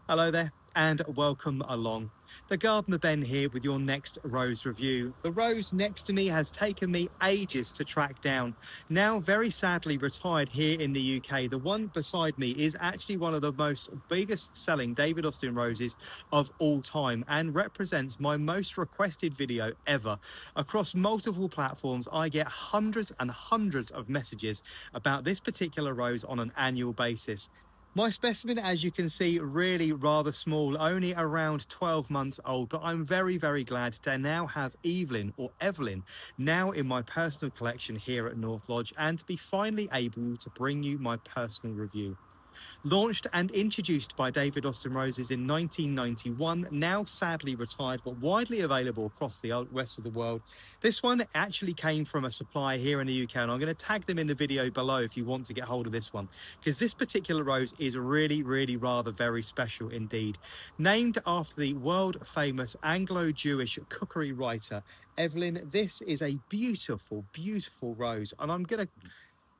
Hello there and welcome along. The Gardener Ben here with your next rose review. The rose next to me has taken me ages to track down. Now very sadly retired here in the UK, the one beside me is actually one of the most biggest selling David Austin roses of all time and represents my most requested video ever. Across multiple platforms, I get hundreds and hundreds of messages about this particular rose on an annual basis. My specimen, as you can see, really rather small, only around 12 months old, but I'm very, very glad to now have Evelyn now in my personal collection here at North Lodge and to be finally able to bring you my personal review. Launched and introduced by David Austin Roses in 1991, now sadly retired but widely available across the rest of the world. This one actually came from a supplier here in the UK, and I'm going to tag them in the video below if you want to get hold of this one, because this particular rose is really rather very special indeed. Named after the world famous Anglo-Jewish cookery writer Evelyn, this is a beautiful rose, and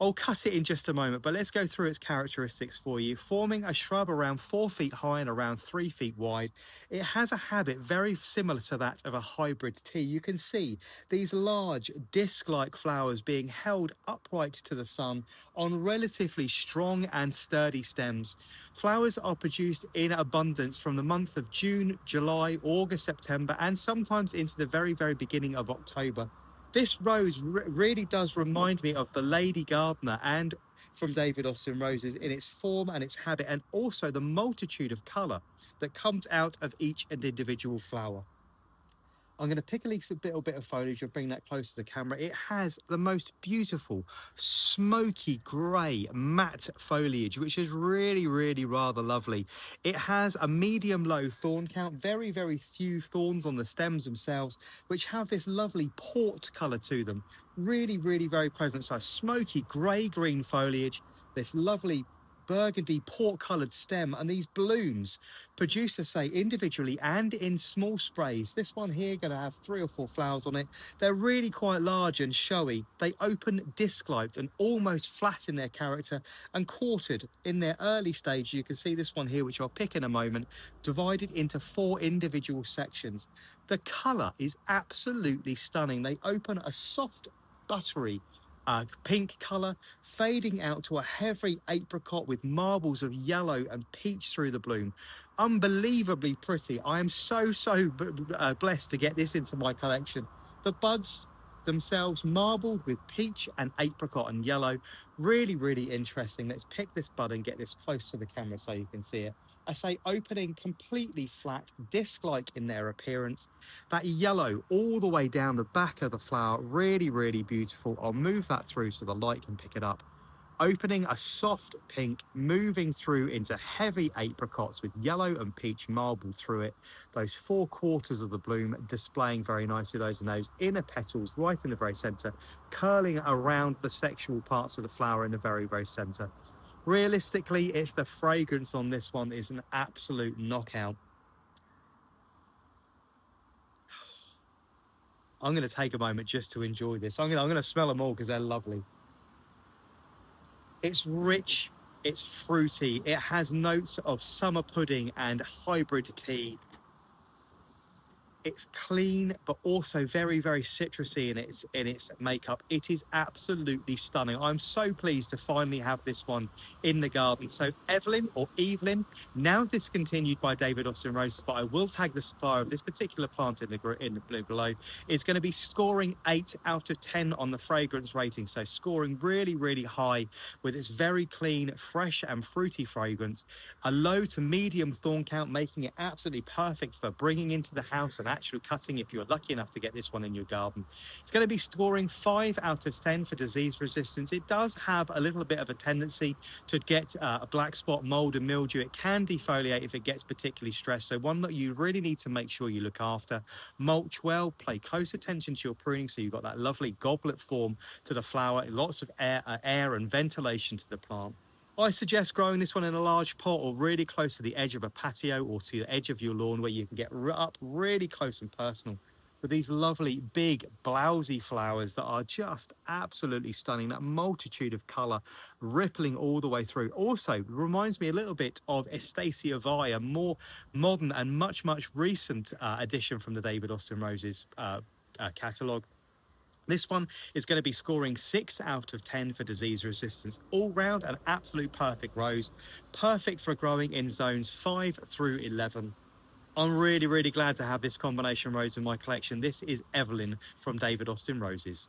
I'll cut it in just a moment, but let's go through its characteristics for you. Forming a shrub around 4 feet high and around 3 feet wide, it has a habit very similar to that of a hybrid tea. You can see these large disc-like flowers being held upright to the sun on relatively strong and sturdy stems. Flowers are produced in abundance from the month of June, July, August, September, and sometimes into the very beginning of October. This rose really does remind me of the Lady Gardener and from David Austin Roses in its form and its habit, and also the multitude of colour that comes out of each and individual flower. I'm going to pick a little bit of foliage and bring that close to the camera. It has the most beautiful smoky grey matte foliage, which is really rather lovely. It has a medium low thorn count, very few thorns on the stems themselves, which have this lovely port colour to them. Really very pleasant. So smoky grey green foliage, this lovely burgundy port coloured stem, and these blooms producers say individually and in small sprays. This one here going to have 3 or 4 flowers on it. They're really quite large and showy. They open disc-like and almost flat in their character and quartered in their early stage. You can see this one here, which I'll pick in a moment, divided into 4 individual sections. The colour is absolutely stunning. They open a soft buttery pink colour, fading out to a heavy apricot with marbles of yellow and peach through the bloom. Unbelievably pretty. I am so blessed to get this into my collection. The buds themselves marbled with peach and apricot and yellow. Really interesting. Let's pick this bud and get this close to the camera so you can see it. I say opening completely flat, disc-like in their appearance. That yellow all the way down the back of the flower, really beautiful. I'll move that through so the light can pick it up. Opening a soft pink, moving through into heavy apricots with yellow and peach marbled through it. Those 4 quarters of the bloom displaying very nicely, those inner petals right in the very center, curling around the sexual parts of the flower in the very center. Realistically, it's the fragrance on this one is an absolute knockout. I'm going to take a moment just to enjoy this. I'm going to smell them all because they're lovely. It's rich, it's fruity, it has notes of summer pudding and hybrid tea. It's clean, but also very citrusy in its makeup. It is absolutely stunning. I'm so pleased to finally have this one in the garden. So Evelyn, now discontinued by David Austin Roses, but I will tag the supplier of this particular plant in the blue below, is going to be scoring 8 out of 10 on the fragrance rating. So scoring really high with its very clean, fresh and fruity fragrance. A low to medium thorn count, making it absolutely perfect for bringing into the house and actual cutting if you're lucky enough to get this one in your garden. It's going to be scoring 5 out of 10 for disease resistance. It does have a little bit of a tendency to get a black spot, mold and mildew. It can defoliate if it gets particularly stressed, so one that you really need to make sure you look after. Mulch well, pay close attention to your pruning so you've got that lovely goblet form to the flower, lots of air and ventilation to the plant. I suggest growing this one in a large pot or really close to the edge of a patio or to the edge of your lawn where you can get up really close and personal with these lovely big blousy flowers that are just absolutely stunning. That multitude of colour rippling all the way through. Also reminds me a little bit of Estacia Vi, a more modern and much recent addition from the David Austin Roses catalogue. This one is going to be scoring 6 out of 10 for disease resistance. All round an absolute perfect rose, perfect for growing in zones 5 through 11. I'm really glad to have this combination rose in my collection. This is Evelyn from David Austin Roses.